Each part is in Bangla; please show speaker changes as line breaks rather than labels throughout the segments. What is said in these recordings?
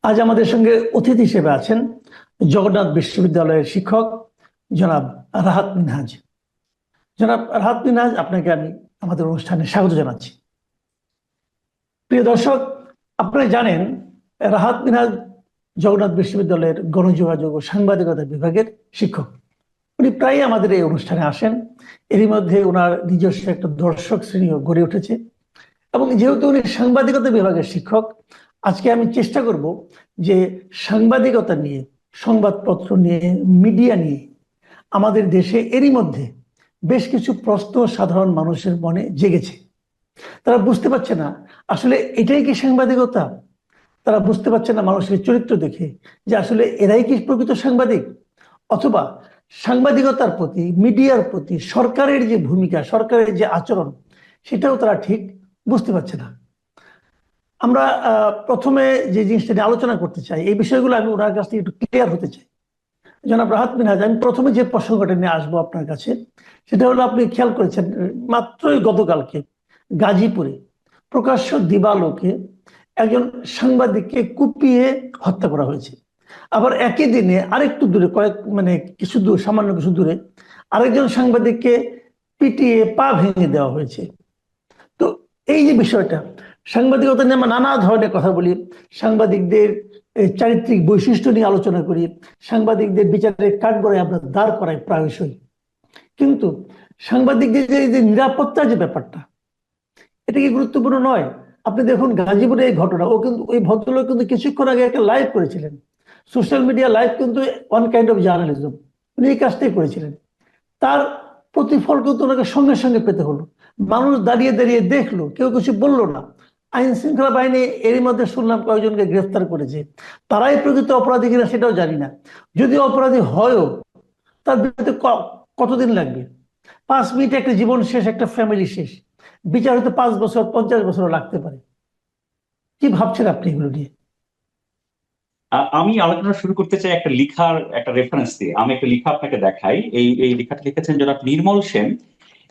আজ আমাদের সঙ্গে অতিথি হিসেবে আছেন জগন্নাথ বিশ্ববিদ্যালয়ের শিক্ষক জনাব রাহাত মিনহাজ। জনাব রাহাত মিনহাজ, আপনাকে আমি আমাদের অনুষ্ঠানে স্বাগত জানাচ্ছি। প্রিয় দর্শক, আপনারা জানেন রাহাত মিনহাজ জগন্নাথ বিশ্ববিদ্যালয়ের গণযোগাযোগ ও সাংবাদিকতা বিভাগের শিক্ষক। উনি প্রায় আমাদের এই অনুষ্ঠানে আসেন। এরই মধ্যে ওনার নিজস্ব একটা দর্শক শ্রেণীও গড়ে উঠেছে এবং যেহেতু উনি সাংবাদিকতা বিভাগের শিক্ষক, আজকে আমি চেষ্টা করব যে সাংবাদিকতা নিয়ে, সংবাদপত্র নিয়ে, মিডিয়া নিয়ে আমাদের দেশে এরই মধ্যে বেশ কিছু প্রশ্ন সাধারণ মানুষের মনে জেগেছে। তারা বুঝতে পারছে না আসলে এটাই কি সাংবাদিকতা। তারা বুঝতে পারছে না মানুষের চরিত্র দেখে যে আসলে এরাই কি প্রকৃত সাংবাদিক, অথবা সাংবাদিকতার প্রতি, মিডিয়ার প্রতি সরকারের যে ভূমিকা, সরকারের যে আচরণ, সেটাও তারা ঠিক বুঝতে পারছে না। আমরা প্রথমে যে জিনিসটা নিয়ে আলোচনা করতে চাই, এই বিষয়গুলো আমি ওনার কাছ থেকে একটু ক্লিয়ার হতে চাই। জনাব রাহাত মিনহাজ, আমি প্রথমে যে প্রসঙ্গটা নিয়ে আসবো আপনার কাছে, সেটা হলো, আপনি খেয়াল করেছেন মাত্রই গতকালকে গাজীপুরে প্রকাশ্য দিবালোকে একজন সাংবাদিককে কুপিয়ে হত্যা করা হয়েছে। আবার একই দিনে আরেকটু দূরে, কিছু দূর, সামান্য কিছু দূরে আরেকজন সাংবাদিককে পিটিয়ে পা ভেঙে দেওয়া হয়েছে। তো এই যে বিষয়টা, সাংবাদিকতা নিয়ে আমরা নানা ধরনের কথা বলি, সাংবাদিকদের চারিত্রিক বৈশিষ্ট্য নিয়ে আলোচনা করি, সাংবাদিকদের বিচারের কাঠগড়ায় আমরা দাঁড় করাই প্রায়শই, কিন্তু সাংবাদিকদের যে নিরাপত্তার যে ব্যাপারটা, এটা কি গুরুত্বপূর্ণ নয়? আপনি দেখুন গাজীপুরে এই ঘটনা, ও কিন্তু, ওই ভদ্রলোক কিন্তু কিছুক্ষণ আগে একটা লাইভ করেছিলেন, সোশ্যাল মিডিয়া লাইভ, কিন্তু ওয়ান কাইন্ড অফ জার্নালিজম, উনি এই কাজটাই করেছিলেন। তার প্রতিফল কিন্তু ওনাকে সঙ্গে সঙ্গে পেতে হলো। মানুষ দাঁড়িয়ে দাঁড়িয়ে দেখলো, কেউ কিছু বললো না। আইন শৃঙ্খলা বাহিনী এরই মধ্যে শুনলাম কয়েকজনকে গ্রেফতার করেছে। তারাই প্রকৃত অপরাধী কিনা সেটাও জানি না। যদি অপরাধী হয়ও, তার বিরুদ্ধে কতদিন লাগবে? 5 মিনিটে একটা জীবন শেষ, একটা ফ্যামিলি শেষ। বিচার হতে 5 বছর, 50 বছরও লাগতে পারে। কি ভাবছেন আপনি এগুলো নিয়ে?
আমি আলোচনা শুরু করতে চাই একটা লিখার একটা রেফারেন্স দিয়ে। আমি একটা লিখা আপনাকে দেখাই। এই লেখাটা লিখেছেন জনাব নির্মল সেন।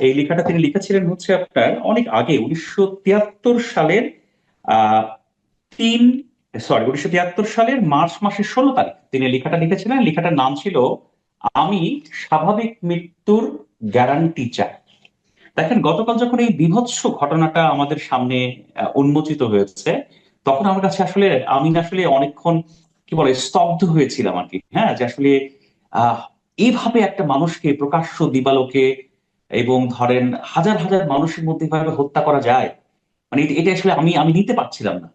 এই লেখাটা তিনি লিখেছিলেন হচ্ছে আপনার অনেক আগে, 1973 সালের আহ 3 সরি 1973 সালের মার্চ মাসের 16 তারিখ তিনি লেখাটা লিখেছিলেন। লেখাটার নাম ছিল আমি স্বাভাবিক মৃত্যুর গ্যারান্টি চাই। দেখেন, গতকাল যখন এই বীভৎস ঘটনাটা আমাদের সামনে উন্মোচিত হয়েছে, তখন আমার কাছে আসলে, আমি আসলে অনেকক্ষণ কি বলে স্তব্ধ হয়েছিলাম আর কি। হ্যাঁ, যে আসলে আহ এইভাবে একটা মানুষকে প্রকাশ্য দিবালোকে এবং ধরেন হাজার হাজার মানুষের মধ্যে এভাবে হত্যা করা যায়, মানে এটা আসলে আমি আমি নিতে পারছিলাম না।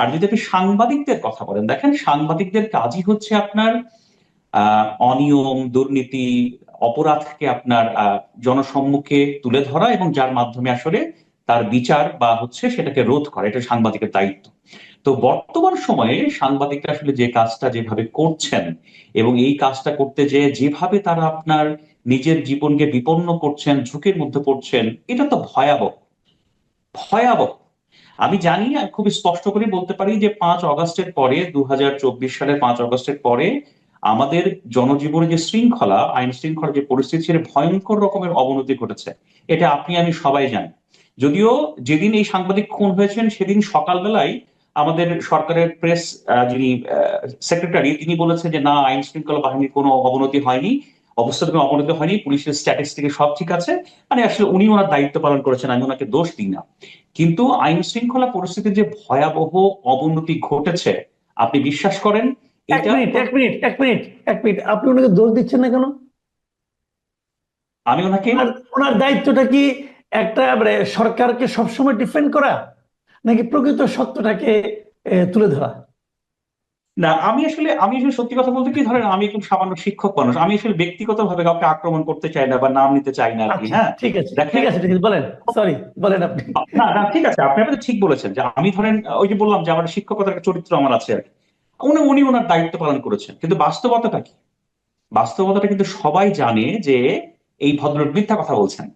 আর যদি আপনি সাংবাদিকদের কথা বলেন, দেখেন সাংবাদিকদের কাজই হচ্ছে আপনার অনিয়ম, দুর্নীতি, অপরাধকে আপনার জনসম্মুখে তুলে ধরা এবং যার মাধ্যমে আসলে তার বিচার বা হচ্ছে সেটাকে রোধ করা, এটা সাংবাদিকের দায়িত্ব। তো বর্তমান সময়ে সাংবাদিকরা আসলে যে কাজটা যেভাবে করছেন এবং এই কাজটা করতে যেয়ে যেভাবে তারা আপনার নিজের জীবনকে বিপন্ন করছেন, ঝুঁকির মধ্যে পড়ছেন, এটা তো ভয়াবহ, ভয়াবহ। আমি জানি, আমি খুব স্পষ্ট করে বলতে পারি যে 5 আগস্টের পরে, 2024 সালের 5 আগস্টের পরে আমাদের জনজীবনে যে শৃঙ্খলা, আইন শৃঙ্খলা যে পরিস্থিতি, সেটা ভয়ঙ্কর রকমের অবনতি ঘটেছে। এটা আপনি আমি সবাই জানি। যদিও যেদিন এই সাংবাদিক খুন হয়েছেন সেদিন সকালবেলায় আমাদের সরকারের প্রেস যিনি সেক্রেটারি, তিনি বলেছেন যে না, আইন শৃঙ্খলা বাহিনীর কোনো অবনতি হয়নি, অবস্থার কোনো অবনতি হয়নি, পুলিশের স্ট্যাটিস্টিকে সব ঠিক আছে। মানে আসলে উনি ওনার দায়িত্ব পালন করেছেন, আমি ওনাকে দোষ দিই না। কিন্তু আইন শৃঙ্খলা পরিস্থিতির যে ভয়াবহ অবনতি ঘটেছে, আপনি বিশ্বাস করেন
এক
এটা?
মিনিট এক মিনিট এক মিনিট এক মিনিট, আপনি ওনাকে দোষ দিচ্ছেন না কেন?
আমি ওনাকে,
ওনার ওনার দায়িত্বটা কি একটা, সরকারকে সবসময় ডিফেন্ড করা, নাকি প্রকৃত সত্যটাকে তুলে ধরা?
না, আমি আসলে সত্যি কথা বলতে কি, ধরেন আমি একজন সামান্য শিক্ষক মানুষ, আমি আসলে ব্যক্তিগত ভাবে কাউকে আক্রমণ করতে চাই না বা নাম নিতে চাই না আর কি।
আচ্ছা,
হ্যাঁ,
ঠিক আছে ঠিক
দেখেন,
আছে ঠিক আছে, বলেন। সরি, বলেন আপনি।
না না ঠিক আছে, আপনি আপনি ঠিক বলেছেন যে আমি ধরেন ওই যে বললাম যে আমার শিক্ষকতার একটা চরিত্র আমার আছে আর কি। উনি উনি ওনার দায়িত্ব পালন করেছেন, কিন্তু বাস্তবতাটা কি? বাস্তবতাটা কিন্তু সবাই জানে যে এই ভদ্রলোক মিথ্যা কথা বলছেন।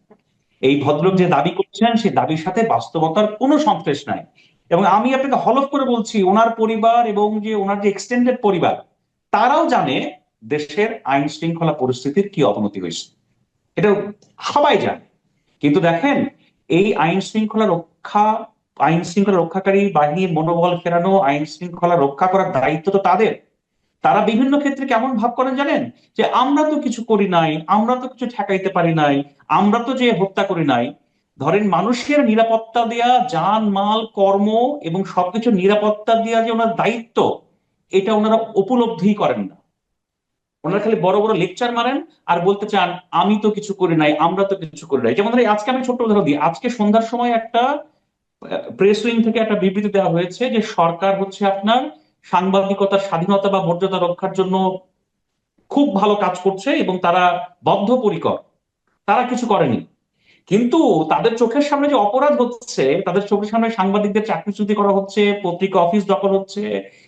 এই ভদ্রলোক যে দাবি করছেন, সেই দাবির সাথে বাস্তবতার কোনো সংশ্লেষ নাই। এবং আমি আপনাকে হলফ করে বলছি, ওনার পরিবার এবং যে ওনার যে এক্সটেন্ডেড পরিবার, তারাও জানে দেশের আইন শৃঙ্খলা পরিস্থিতির কি অবনতি হয়েছে। এটা সবাই জানে। কিন্তু দেখেন, এই আইন শৃঙ্খলা রক্ষা আইন শৃঙ্খলা রক্ষাকারী বাহিনীর মনোবল ফেরানো, আইন শৃঙ্খলা রক্ষা করার দায়িত্ব তো তাদের। তারা বিভিন্ন ক্ষেত্রে কেমন ভাব করেন জানেন, যে আমরা তো কিছু করি নাই, আমরা তো কিছু ঠেকাইতে পারি নাই, আমরা তো যে হত্যা করি নাই। ধরেন মানুষের নিরাপত্তা দেয়া, জান মাল কর্ম এবং সবকিছু নিরাপত্তা দেয়া যে ওনার দায়িত্ব, এটা ওনারা উপলব্ধি করেন না। ওনারা খালি বড় বড় লেকচার মারেন আর বলতে চান আমি তো কিছু করি নাই, আমরা তো কিছু করি নাই। যেমন ধরেন আজকে আমি ছোট্ট উদাহরণ দিই, আজকে সন্ধ্যার সময় একটা প্রেস উইং থেকে একটা বিবৃতি দেওয়া হয়েছে যে সরকার হচ্ছে আপনার সাংবাদিকতার স্বাধীনতা বা মর্যাদা রক্ষার জন্য খুব ভালো কাজ করছে এবং তারা বদ্ধপরিকর, তারা কিছু করেনি। কিন্তু তাদের চোখের সামনে যে অপরাধ হচ্ছে, তাদের চোখের সামনে সাংবাদিকদের চাকরিচ্যুতি করা হচ্ছে, পত্রিকা অফিস দখল হচ্ছে,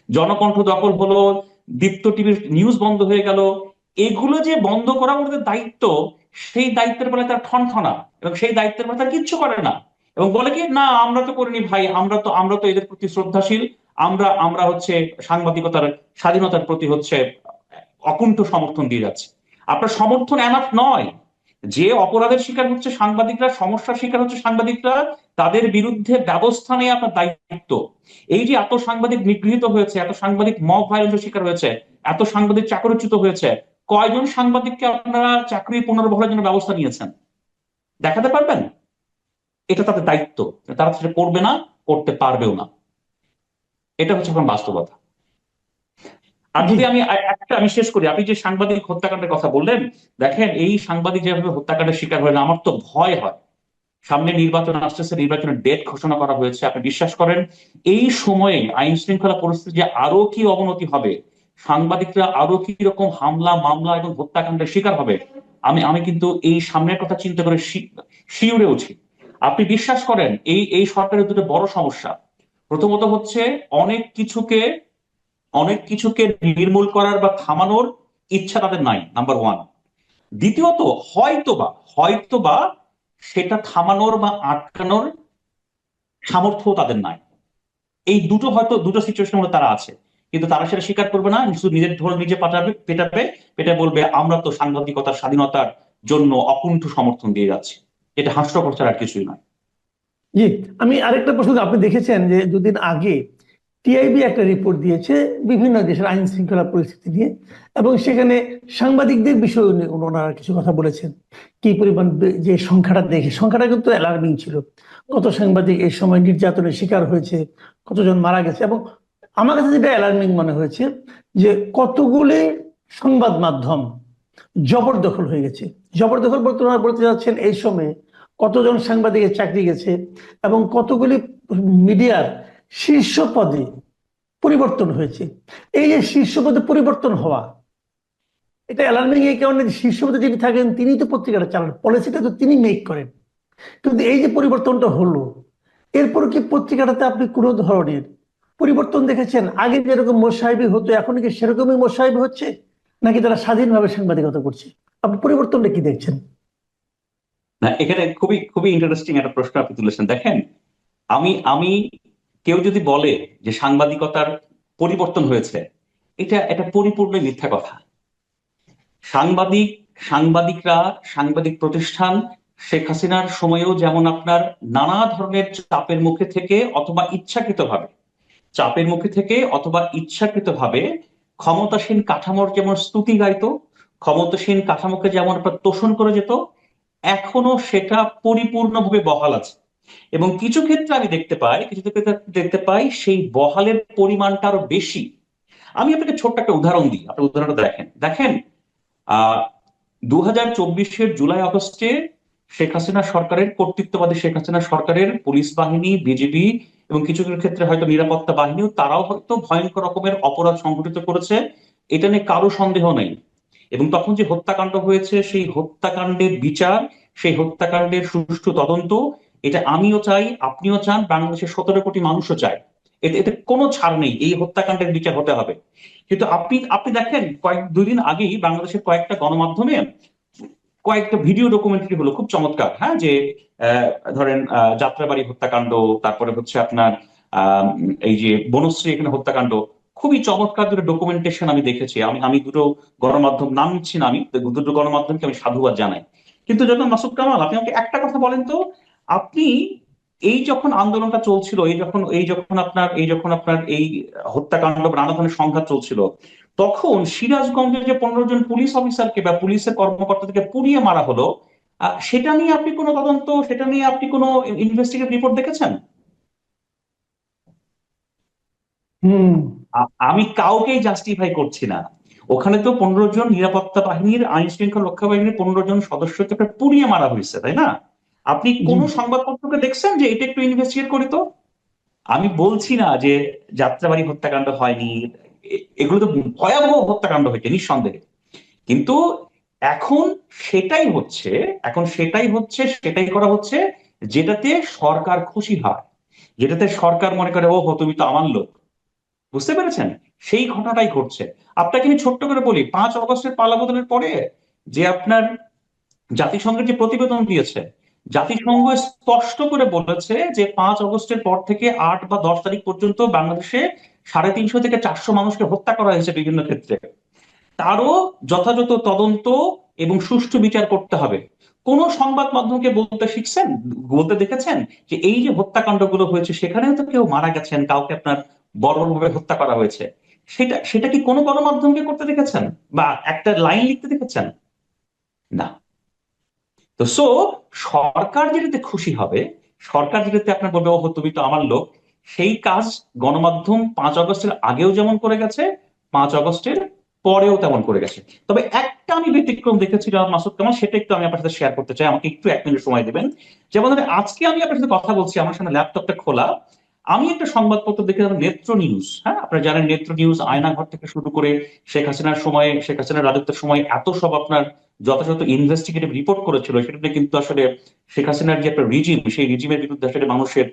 জনকণ্ঠ দখল হলো, দীপ্ত টিভির নিউজ বন্ধ হয়ে গেল, এগুলো যে বন্ধ করা ওদের দায়িত্ব, সেই দায়িত্বের বেলায় তারা ঠনঠনা, এবং সেই দায়িত্বের বেলায় তারা কিচ্ছু করে না, এবং বলে কি না আমরা তো করিনি ভাই, আমরা তো এদের প্রতি শ্রদ্ধাশীল, আমরা আমরা হচ্ছে সাংবাদিকতার স্বাধীনতার প্রতি হচ্ছে অকুণ্ঠ সমর্থন দিয়ে যাচ্ছে। আপনার সমর্থন এনাফ নয়। যে অপরাধের শিকার হচ্ছে সাংবাদিকরা, সমস্যার শিকার হচ্ছে সাংবাদিকরা, তাদের বিরুদ্ধে ব্যবস্থা নেওয়া আপনার দায়িত্ব। এই যে এত সাংবাদিক নিগৃহীত হয়েছে, এত সাংবাদিক মব ভায়োলেন্সের শিকার হয়েছে, এত সাংবাদিক চাকরিচ্যুত হয়েছে, কয়জন সাংবাদিককে আপনারা চাকরি পুনর্বহালের জন্য ব্যবস্থা নিয়েছেন দেখাতে পারবেন? এটা তাদের দায়িত্ব, তারা সেটা করবে না, করতে পারবেও না। এটা হচ্ছে এখন বাস্তবতা। আর
জি।
যদি আমি শেষ করি, আপনি যে সাংবাদিক হত্যাকাণ্ডের কথা বললেন, দেখেন এই সাংবাদিক যেভাবে হত্যাকাণ্ডের শিকার হলেন, আমার তো ভয় হয়। সামনে নির্বাচন আসতেছে, নির্বাচনের ডেট ঘোষণা করা হয়েছে, আপনি বিশ্বাস করেন এই সময়ে আইন শৃঙ্খলা পরিস্থিতি যে আরো কি অবনতি হবে, সাংবাদিকরা আরো কি রকম হামলা মামলা এবং হত্যাকাণ্ডের শিকার হবে, আমি আমি কিন্তু এই সামনের কথা চিন্তা করে শিউরে উঠি। আপনি বিশ্বাস করেন এই এই সরকারের দুটো বড় সমস্যা। প্রথমত হচ্ছে অনেক কিছুকে অনেক কিছুকে নির্মূল করার বা থামানোর ইচ্ছা তাদের নাই, নাম্বার ওয়ান। দ্বিতীয়ত হয়তোবা সেটা থামানোর বা আটকানোর সামর্থ্য তাদের নাই। এই দুটো সিচুয়েশনের মধ্যে তারা আছে, কিন্তু তারা সেটা স্বীকার করবে না, শুধু নিজের ঢোল নিজে পেটাবে, পেটে বলবে আমরা তো সাংবাদিকতার স্বাধীনতার জন্য অকুণ্ঠ সমর্থন দিয়ে যাচ্ছি। এটা হাস্যকর ছাড়া আর কিছুই নয়।
জি, আমি আরেকটা প্রশ্ন, আপনি দেখেছেন যে দুদিন আগে টিআইবি একটা রিপোর্ট দিয়েছে বিভিন্ন দেশের আইন শৃঙ্খলা পরিস্থিতি নিয়ে, এবং সেখানে সাংবাদিকদের বিষয়ে ওনারা কিছু কথা বলেছেন। কি পরিমাণ যে সংখ্যাটা দেখে, সংখ্যাটা কিন্তু অ্যালার্মিং ছিল। কত সাংবাদিক এই সময় নির্যাতনের শিকার হয়েছে, কতজন মারা গেছে, এবং আমার কাছে যেটা অ্যালার্মিং মনে হয়েছে যে কতগুলি সংবাদ মাধ্যম জবরদখল হয়ে গেছে। জবরদখল বলতে ওনারা বলতে যাচ্ছেন এই সময়ে কতজন সাংবাদিকের চাকরি গেছে, এবং কতগুলি মিডিয়ার শীর্ষ পদে পরিবর্তন হয়েছে। এই যে শীর্ষ পদে পরিবর্তন হওয়া, এটা অ্যালার্মিং এই কারণে শীর্ষ পদে যিনি থাকেন তিনি তো পত্রিকাটা চালান, পলিসিটা তো তিনি মেক করেন। কিন্তু এই যে পরিবর্তনটা হলো, এরপর কি পত্রিকাটাতে আপনি কোনো ধরনের পরিবর্তন দেখেছেন? আগে যেরকম মোসাহেবি হতো এখন কি সেরকমই মোসাহেবি হচ্ছে, নাকি তারা স্বাধীনভাবে সাংবাদিকতা করছে? আপনি পরিবর্তনটা কি দেখছেন?
না, এখানে খুবই খুবই ইন্টারেস্টিং একটা প্রশ্ন আপনি তুলেছেন। দেখেন, আমি আমি কেউ যদি বলে যে সাংবাদিকতার পরিবর্তন হয়েছে, এটা এটা পরিপূর্ণ মিথ্যা কথা। সাংবাদিক সাংবাদিকরা সাংবাদিক প্রতিষ্ঠান শেখ হাসিনার সময়েও যেমন আপনার নানা ধরনের চাপের মুখে থেকে অথবা ইচ্ছাকৃতভাবে ক্ষমতাসীন কাঠামোর যেমন স্তুতি গাইতো, ক্ষমতাসীন কাঠামোকে যেমন আপনার তোষণ করে যেত, এখনো সেটা পরিপূর্ণভাবে বহাল আছে। এবং কিছু ক্ষেত্রে দেখতে পাই সেই বহালের পরিমাণটা আরো বেশি। আমি আপনাকে ছোট্ট একটা উদাহরণ দিই, আপনি উদাহরণটা দেখেন দেখেন 2024-এর জুলাই আগস্টে শেখ হাসিনা সরকারের পুলিশ বাহিনী, বিজিবি এবং কিছু কিছু ক্ষেত্রে হয়তো নিরাপত্তা বাহিনীও তারাও হয়তো ভয়ঙ্কর রকমের অপরাধ সংঘটিত করেছে, এটা নিয়ে কারো সন্দেহ নেই। এবং তখন যে হত্যাকাণ্ড হয়েছে সেই হত্যাকাণ্ডের বিচার, সেই হত্যাকাণ্ডের সুষ্ঠু তদন্ত, এটা আমিও চাই, আপনিও চান, বাংলাদেশের 17 কোটি মানুষও চায়। এতে এতে কোনো ছাড় নেই, এই হত্যাকাণ্ডের বিচার হতে হবে। কিন্তু আপনি আপনি দেখেন দুই দিন আগেই বাংলাদেশের কয়েকটা গণমাধ্যমে কয়েকটা ভিডিও ডকুমেন্টারি হলো, খুব চমৎকার। হ্যাঁ, যে ধরেন যাত্রাবাড়ি হত্যাকাণ্ড, তারপরে হচ্ছে আপনার এই যে বনশ্রী এখানে হত্যাকাণ্ড, খুবই চমৎকার দুটো ডকুমেন্টেশন আমি দেখেছি। আমি আমি দুটো গণমাধ্যম নাম নিচ্ছি না, আমি দুটো গণমাধ্যমকে আমি সাধুবাদ জানাই। কিন্তু যখন মাসুদ কামাল, আপনি আমাকে একটা কথা বলেন তো, আপনি এই যখন আন্দোলনটা চলছিল, এই যখন আপনার এই হত্যাকাণ্ড বা নানা ধরনের সংঘাত চলছিল, তখন সিরাজগঞ্জে যে 15 জন পুলিশ অফিসারকে বা পুলিশের কর্মকর্তাদেরকে পুড়িয়ে মারা হলো, সেটা নিয়ে আপনি কোনো তদন্ত, সেটা নিয়ে আপনি কোনো ইনভেস্টিগেটিভ রিপোর্ট দেখেছেন?
হুম।
আমি কাউকেই জাস্টিফাই করছি না। ওখানে তো 15 জন নিরাপত্তা বাহিনীর, আইন শৃঙ্খলা রক্ষা বাহিনীর 15 জন সদস্যকে আপনার পুড়িয়ে মারা হয়েছে, তাই না? আপনি
জি।
কোন সংবাদপত্রকে দেখছেন যে এটা একটু ইনভেস্টিগেট করি তো? আমি বলছি না যে যাত্রাবাড়ি হত্যাকাণ্ড হয়নি, এগুলো তো ভয়াবহ হত্যাকাণ্ড হয়েছে নিঃসন্দেহে, কিন্তু এখন সেটাই হচ্ছে, সেটাই করা হচ্ছে যেটাতে সরকার খুশি হয়, যেটাতে সরকার মনে করে, ও হো তুমি তো আমার লোক। বুঝতে পেরেছেন? সেই ঘটনাটাই ঘটছে। আপনাকে আমি ছোট্ট করে বলি, 5 আগস্টের পালাবদলের পরে যে আপনার জাতিসংঘের যে প্রতিবেদন দিয়েছে, জাতিসংঘ স্পষ্ট করে বলেছে যে 5 আগস্টের পর থেকে 8 বা 10 তারিখ পর্যন্ত বাংলাদেশে 350 থেকে 400 মানুষকে হত্যা করা হয়েছে বিভিন্ন ক্ষেত্রে। তারও যথাযথ তদন্ত এবং সুষ্ঠু বিচার করতে হবে। কোন সংবাদ মাধ্যমকে বলতে দেখেছেন যে এই যে হত্যাকাণ্ডগুলো হয়েছে সেখানেও তো কেউ মারা গেছেন, কাউকে আপনার বর্বরভাবে হত্যা করা হয়েছে? সেটা সেটা কি কোনো গণমাধ্যমকে করতে দেখেছেন বা একটা লাইন লিখতে দেখেছেন? না। তো সরকার যেটাতে খুশি হবে, সরকার যেটাতে আপনার বলবে, ওহো তুমি তো আমার লোক, সেই কাজ গণমাধ্যম 5 আগস্টের আগেও যেমন করে গেছে, 5 আগস্টের পরেও তেমন করে গেছে। তবে একটা আমি ব্যতিক্রম দেখেছি জনাব মাসুদ কামাল, সেটা একটু আমি আপনার সাথে শেয়ার করতে চাই, আমাকে একটু 1 মিনিট সময় দিবেন। যেমন ধরেন আজকে আমি আপনার সাথে কথা বলছি, আমার সামনে ল্যাপটপটা খোলা, আমি একটা সংবাদপত্র দেখে, নেত্র নিউজ, হ্যাঁ আপনারা জানেন নেত্র নিউজ আয়নাঘর থেকে শুরু করে শেখ হাসিনার রাজত্বের সময় এত সব আপনার যথাযথ ইনভেস্টিগেটিভ রিপোর্ট করেছিল, সেটাতে কিন্তু আসলে শেখ হাসিনার যে একটা রিজিম, সেই রিজিমের বিরুদ্ধে আসলে মানুষের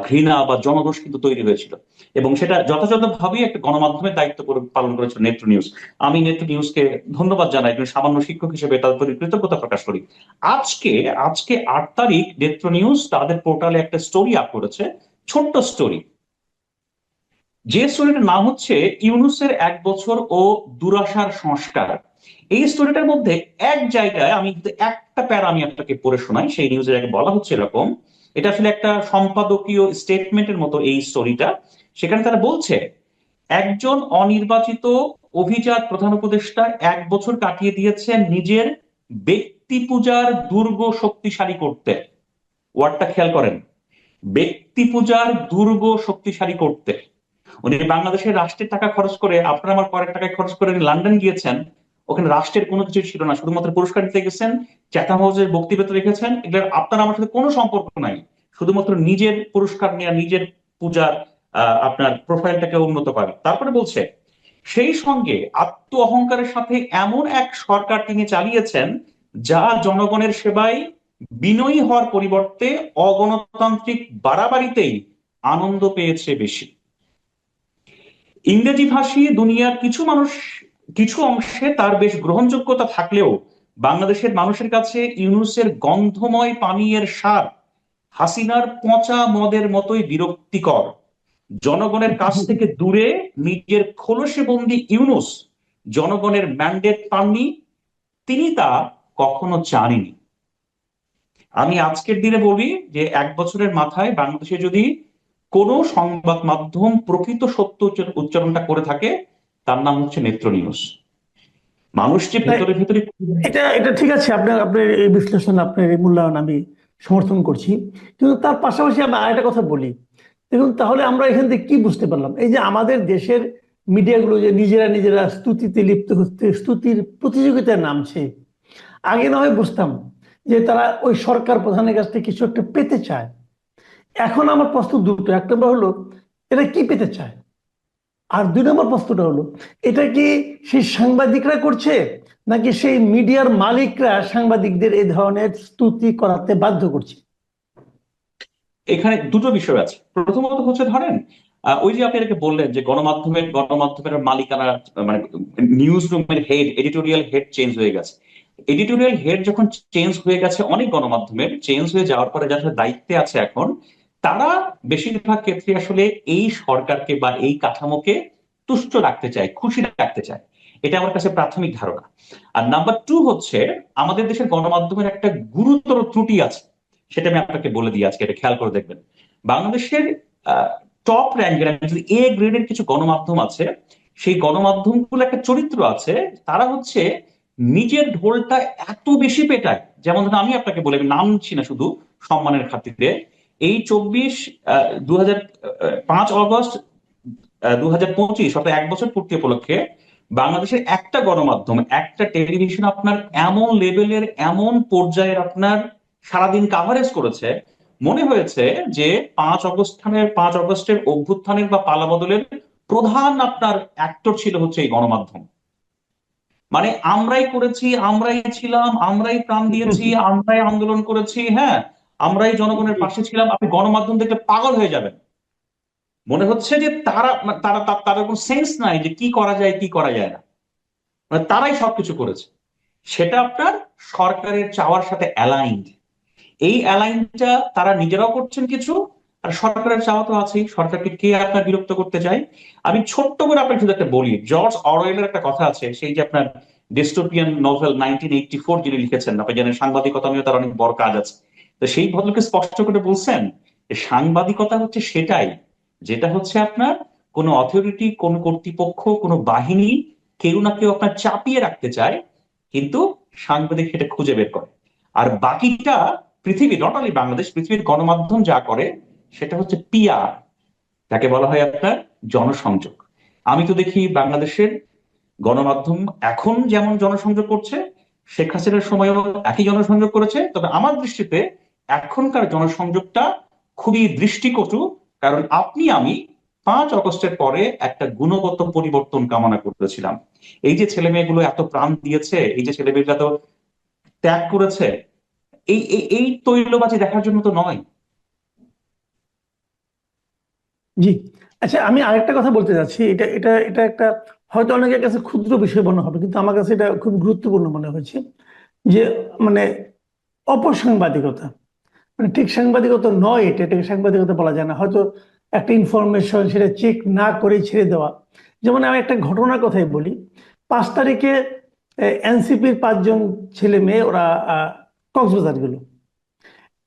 ঘৃণা বা জনরোষ কিন্তু তৈরি হয়েছিল, এবং সেটা যথাযথভাবেই একটা গণমাধ্যমের দায়িত্ব পালন করেছিল নেত্র নিউজ। আমি নেত্র নিউজকে ধন্যবাদ জানাই, একজন সামান্য শিক্ষক হিসেবে তাদের প্রতি কৃতজ্ঞতা প্রকাশ করি। আজকে আজকে 8 তারিখ নেত্র নিউজ তাদের পোর্টালে একটা স্টোরি আপ করেছে, ছোট্ট স্টোরি, যে স্টোরিটার নাম হচ্ছে ইউনুসের 1 বছর ও দুরাশার সংস্কার। এই স্টোরিটার মধ্যে এক জায়গায় আমি কিন্তু একটা প্যারা আমি আপনাকে পড়ে শোনাই, সেই নিউজের আগে বলা হচ্ছে এরকম, এটা আসলে একটা সম্পাদকীয় স্টেটমেন্টের মতো এই স্টোরিটা। সেখানে তারা বলছে, একজন অনির্বাচিত অভিজাত প্রধান উপদেষ্টা 1 বছর কাটিয়ে দিয়েছেন নিজের ব্যক্তি পূজার দুর্গ শক্তিশালী করতে। ওয়ার্ডটা খেয়াল করেন, ব্যক্তি পূজার দুর্গ শক্তিশালী করতে। উনি বাংলাদেশের রাষ্ট্রের টাকা খরচ করে, আপনার আমার করের টাকায় খরচ করে উনি লন্ডন গিয়েছেন, ওখানে রাষ্ট্রের কোনো কিছু ছিল না, শুধুমাত্র পুরস্কার দিতে গেছেন, চ্যাথাম হাউসের বক্তব্য রেখেছেন, এগুলোর আপনার আমার সাথে কোনো সম্পর্ক নাই, শুধুমাত্র নিজের পুরস্কার নেওয়া, নিজের পূজার আপনার প্রোফাইলটাকে উন্নত করা। তারপরে বলছে, সেই সঙ্গে আত্ম অহংকারের সাথে এমন এক সরকার তিনি চালিয়েছেন যা জনগণের সেবায় বিনয়ী হওয়ার পরিবর্তে অগণতান্ত্রিক বাড়াবাড়িতেই আনন্দ পেয়েছে বেশি। ইংরেজি ভাষী দুনিয়ার কিছু অংশে তার বেশ গ্রহণযোগ্যতা থাকলেও বাংলাদেশের মানুষের কাছে ইউনূসের গন্ধময় পানীয়ের স্বাদ হাসিনার পচা মদের মতোই বিরক্তিকর। জনগণের কাছ থেকে দূরে নিজের খোলসে বন্দি ইউনূস জনগণের ম্যান্ডেট পাননি, তিনি তা কখনো চাননি। আমি আজকের দিনে বলি যে 1 বছরের মাথায় বাংলাদেশে যদি কোনো সংবাদ মাধ্যম প্রকৃত সত্য উচ্চারণটা করে থাকে, তার নাম হচ্ছে নেত্র নিউজ। মানুষ যে
না,
ভেতরে ভেতরে,
এটা এটা ঠিক আছে, আপনার আপনার এই বিশ্লেষণ, আপনার এই মূল্যায়ন আমি সমর্থন করছি। কিন্তু তার পাশাপাশি আমি আরেকটা কথা বলি। দেখুন, তাহলে আমরা এখান থেকে কি বুঝতে পারলাম? এই যে আমাদের দেশের মিডিয়াগুলো যে নিজেরা নিজেরা স্তুতিতে লিপ্ত হচ্ছে, স্তুতির প্রতিযোগিতায় নামছে। আগে না হয় বুঝতাম যে তারা ওই সরকার প্রধানের কাছ থেকে কিছু একটা পেতে চায়। এখন আমার প্রশ্ন দুটো, এক নম্বর হলো এটা কি পেতে চায়, আর 2 নম্বর প্রশ্নটা হলো এটা কি সেই সাংবাদিকরা করছে, নাকি সেই মিডিয়ার মালিকরা সাংবাদিকদের এই ধরনের স্তুতি করাতে বাধ্য করছে?
এখানে দুটো বিষয় আছে। প্রথমত হচ্ছে ধরেন, ওই যে আপনি এটাকে বললেন যে গণমাধ্যমের মালিকানা, মানে নিউজ রুমের হেড, এডিটোরিয়াল হেড চেঞ্জ হয়ে গেছে। এডিটোরিয়াল হেড যখন চেঞ্জ হয়ে গেছে অনেক গণমাধ্যমের, চেঞ্জ হয়ে যাওয়ার পরে যারা দায়িত্বে আছে এখন, তারা বেশিরভাগ ক্ষেত্রে আসলে এই সরকারকে বা এই কাঠামোকে তুষ্ট রাখতে চায়, খুশি রাখতে চায়। এটা আমার কাছে প্রাথমিক ধারণা। আর নাম্বার 2 হচ্ছে, আমাদের দেশের গণমাধ্যমের একটা গুরুতর ত্রুটি আছে, সেটা আমি আপনাকে বলে দিই আজকে, এটা খেয়াল করে দেখবেন। বাংলাদেশের টপ র্যাঙ্কের যদি এ গ্রেডের কিছু গণমাধ্যম আছে, সেই গণমাধ্যমগুলো একটা চরিত্র আছে, তারা হচ্ছে নিজের ঢোলটা এত বেশি পেটায়। যেমন ধরুন আমি আপনাকে বলে, আমি নাম নিচ্ছি না শুধু সম্মানের খাতিরে, এই 5 অগস্ট 2025 অর্থাৎ 1 বছর পূর্তি উপলক্ষে বাংলাদেশের একটা গণমাধ্যম, একটা টেলিভিশন আপনার এমন লেভেলের, এমন পর্যায়ের আপনার সারাদিন কাভারেজ করেছে, মনে হয়েছে যে 5 অগস্টের অভ্যুত্থানের বা পালাবদলের প্রধান আপনার অ্যাক্টর ছিল হচ্ছে এই গণমাধ্যম। মানে আমরাই করেছি, আমরাই ছিলাম, আমরাই প্রাণ দিয়েছি, আমরাই আন্দোলন করেছি, হ্যাঁ, আমরাই জনগণের পাশে ছিলাম। আপনি গণমাধ্যম দেখলে পাগল হয়ে যাবেন। মনে হচ্ছে যে তাদের কোনো সেন্স নাই যে কি করা যায় কি করা যায় না, মানে তারাই সবকিছু করেছে। সেটা আপনার সরকারের চাওয়ার সাথে অ্যালাইন্ড। এই অ্যালাইনটা তারা নিজেরাও করছেন কিছু, আর সরকারের চাওয়া তো আছেই। সরকারকে কে আপনার বিরক্ত করতে চায়? আমি ছোট্ট করে আপনাকে শুধু একটা বলি, জর্জ অরওয়েলের একটা কথা আছে, সেই যে আপনার ডিস্টোপিয়ান নোভেল 1984 যিনি লিখেছেন, আপনি জানেন সাংবাদিকতা নিয়ে তার অনেক বড় কাজ আছে। তো সেই ভদ্রলোকে স্পষ্ট করে বলছেন যে সাংবাদিকতা হচ্ছে সেটাই, যেটা হচ্ছে আপনার কোনো অথরিটি, কোনো কর্তৃপক্ষ, কোনো বাহিনী কেউ না কেউ আপনার চাপিয়ে রাখতে চায়, কিন্তু সাংবাদিক সেটা খুঁজে বের করে। আর বাকিটা পৃথিবী, নট অনলি বাংলাদেশ, পৃথিবীর গণমাধ্যম যা করে সেটা হচ্ছে পিআর, যাকে বলা হয় আপনার জনসংযোগ। আমি তো দেখি বাংলাদেশের গণমাধ্যম এখন যেমন জনসংযোগ করছে, শেখ হাসিনার সময়ও একই জনসংযোগ করেছে, তবে আমার দৃষ্টিতে এখনকার জনসংযোগটা খুবই দৃষ্টিকটু। কারণ আপনি আমি 5 অগস্টের পরে একটা গুণগত পরিবর্তন কামনা করেছিলাম। এই যে ছেলে মেয়েগুলো এত প্রাণ দিয়েছে, এই যে ছেলে মেয়েগুলো এত ত্যাগ করেছে, এই তৈলবাজি দেখার জন্য তো নয়।
জি। আচ্ছা, আমি আরেকটা কথা বলতে যাচ্ছি, এটা এটা এটা একটা হয়তো অনেকের কাছে ক্ষুদ্র বিষয় মনে হবে, কিন্তু আমার কাছে এটা খুব গুরুত্বপূর্ণ মনে হয়েছে। যে মানে অপসাংবাদিকতা, মানে ঠিক সাংবাদিকতা নয়, এটাকে সাংবাদিকতা বলা যায় না। হয়তো একটা ইনফরমেশন সেটা চেক না করে ছেড়ে দেওয়া। যেমন আমি একটা ঘটনার কথাই বলি। 5 তারিখে এনসিপির 5 জন ছেলে মেয়ে ওরা কক্সবাজার গেল।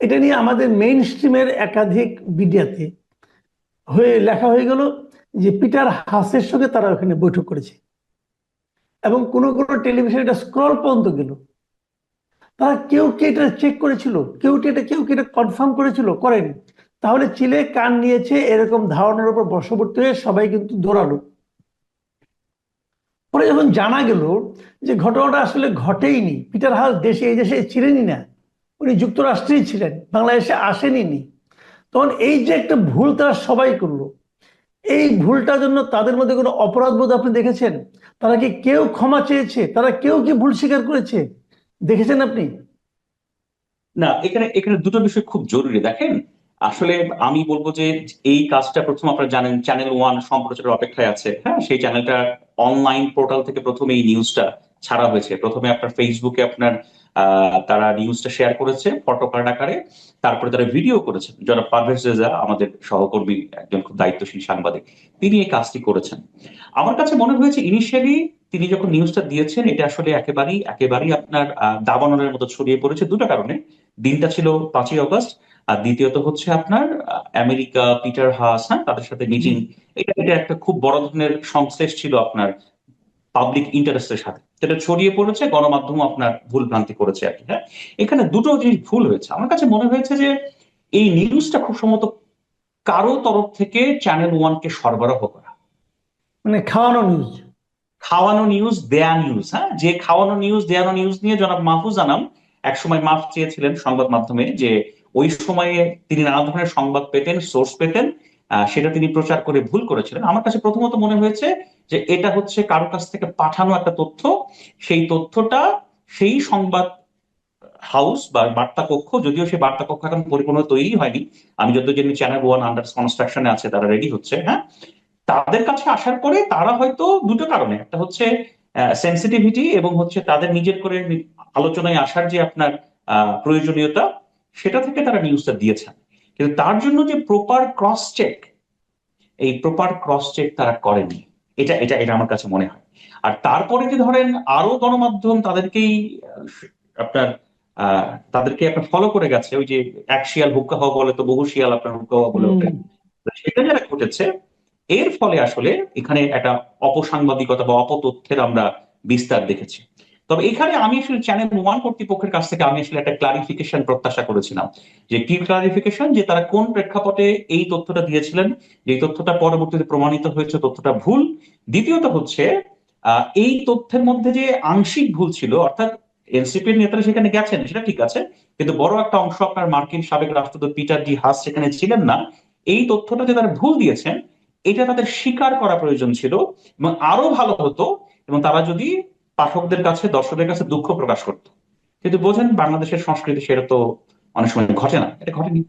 এটা নিয়ে আমাদের মেইন স্ট্রিমের একাধিক মিডিয়াতে লেখা হয়ে গেল যে পিটার হাসের সঙ্গে তারা ওখানে বৈঠক করেছে, এবং কোনো কোনো টেলিভিশন এটা স্ক্রল পর্যন্ত গেল। তারা কেউ কি এটা চেক করেছিল? কেউ কি এটা কনফার্ম করেছিল? করেনি। তাহলে চিলে কান নিয়েছে এরকম ধারণার উপর বশবর্তী হয়ে সবাই কিন্তু দৌড়ালো। পরে যখন জানা গেল যে ঘটনাটা আসলে ঘটেইনি, পিটার হাস এই দেশে ছিলেনই না, উনি যুক্তরাষ্ট্রেই ছিলেন, বাংলাদেশে আসেনি, তখন এই যে একটা ভুল তারা সবাই করলো, এই ভুলটার জন্য তাদের মধ্যে কোনো অপরাধ বোধ আপনি দেখেছেন? তারা কি কেউ ক্ষমা চেয়েছে? তারা কেউ কি ভুল স্বীকার করেছে? দেখেছেন আপনি?
না, এখানে এখানে দুটো বিষয় খুব জরুরি। দেখেন, আসলে আমি বলবো যে এই কাজটা প্রথম আপনারা জানেন চ্যানেল ওয়ান সম্প্রচারের অপেক্ষায় আছে। হ্যাঁ, সেই চ্যানেলটা অনলাইন পোর্টাল থেকে প্রথমে এই নিউজটা ছাড়া হয়েছে। প্রথমে আপনার ফেসবুকে আপনার তারা নিউজটা শেয়ার করেছে ফটো কার্ড আকারে, তারপরে তারা ভিডিও করেছেন। যারা পারভেজ রেজা, আমাদের সহকর্মী, একজন খুব দায়িত্বশীল সাংবাদিক, তিনি এই কাজটি করেছেন। আমার কাছে মনে হয়েছে ইনিশিয়ালি তিনি যখন নিউজটা দিয়েছেন, এটা আসলে একেবারেই একেবারেই আপনার দাবানলের মতো ছড়িয়ে পড়েছে দুটো কারণে। দিনটা ছিল 5 অগস্ট, আর দ্বিতীয়ত হচ্ছে আপনার আমেরিকা, পিটার হাস, হ্যাঁ, তাদের সাথে মিটিং। এটা এটা একটা খুব বড় ধরনের সংশ্লেষ ছিল আপনার পাবলিক ইন্টারেস্টের সাথে, যেটা ছড়িয়ে পড়েছে, গণমাধ্যম আপনার ভুল ভ্রান্তি করেছে আর কি। হ্যাঁ, এখানে দুটো জিনিস ভুল হয়েছে। আমার কাছে মনে হয়েছে যে এই নিউজটা খুব সম্ভবত কারো তরফ থেকে চ্যানেল ওয়ানকে সরবরাহ করা,
মানে খাওয়ানো নিউজ।
খাওয়ানো নিউজ, দেয়া নিউজ। হ্যাঁ, যে খাওয়ানো নিউজ, দেয়ানো নিউজ নিয়ে জনাব মাহফুজ আনাম একসময় মাফ চেয়েছিলেন সংবাদ মাধ্যমে, যে ওই সময়ে তিনি নানা ধরনের সংবাদ পেতেন, সোর্স পেতেন, সেটা তিনি প্রচার করে ভুল করেছিলেন। আমার কাছে প্রথমত মনে হয়েছে যে এটা হচ্ছে কারো কাছ থেকে পাঠানো একটা তথ্য। সেই তথ্যটা সেই সংবাদ হাউস বা বার্তা কক্ষ, যদিও সেই বার্তা কক্ষ এখন পরিপূর্ণ তৈরি হয়নি, আমি যত জানি চ্যানেল ওয়ান আন্ডার কনস্ট্রাকশনে আছে, তারা রেডি হচ্ছে। হ্যাঁ, তাদের কাছে আসার পরে তারা হয়তো দুটো কারণে, একটা হচ্ছে সেন্সিটিভিটি, এবং হচ্ছে তাদের নিজের করে আলোচনায় আসার যে আপনার প্রয়োজনীয়তা, সেটা থেকে তারা নিউজটা দিয়েছেন। কিন্তু তার জন্য যে প্রপার ক্রস চেক, এই প্রপার ক্রস চেক তারা করেনি। এটা এটা এটা আমার কাছে মনে হয়। আর তারপরে যে ধরেন আরো গণমাধ্যম তাদেরকেই আপনার আহ তাদেরকে আপনার ফলো করে গেছে, ওই যে এক শিয়াল হুক্কা হওয়া বলে তো বহু শিয়াল আপনার হুক্কা হওয়া বলে ওঠে। তো সেটা যারা ঘটেছে, এর ফলে আসলে এখানে একটা অপসাংবাদিকতা বা অপতথ্যের আমরা বিস্তার দেখেছি। তবে এখানে আমি আসলে চ্যানেল ওয়ান কর্তৃপক্ষের কাছ থেকে আমি আসলে একটা ক্লারিফিকেশন প্রত্যাশা করেছিলাম। যে কি ক্লারিফিকেশন, যে তারা কোন প্রেক্ষাপটে এই তথ্যটা দিয়েছিলেন, যে তথ্যটা পরবর্তীতে প্রমাণিত হয়েছে তথ্যটা ভুল। দ্বিতীয়ত হচ্ছে এই তথ্যের মধ্যে যে আংশিক ভুল ছিল, অর্থাৎ এনসিপির নেতারা সেখানে গেছেন সেটা ঠিক আছে, কিন্তু বড় একটা অংশ আপনার মার্কিন সাবেক রাষ্ট্রদূত পিটার ডি হাস সেখানে ছিলেন না। এই তথ্যটা যে তারা ভুল দিয়েছেন, এটা তাদের স্বীকার করা প্রয়োজন ছিল, এবং আরো ভালো হতো এবং তারা যদি পাঠকদের কাছে, দর্শকদের কাছে দুঃখ প্রকাশ করতো। কিন্তু বোঝেন বাংলাদেশের সংস্কৃতি সেটা তো অনেক সময় ঘটে না, এটা ঘটেনি।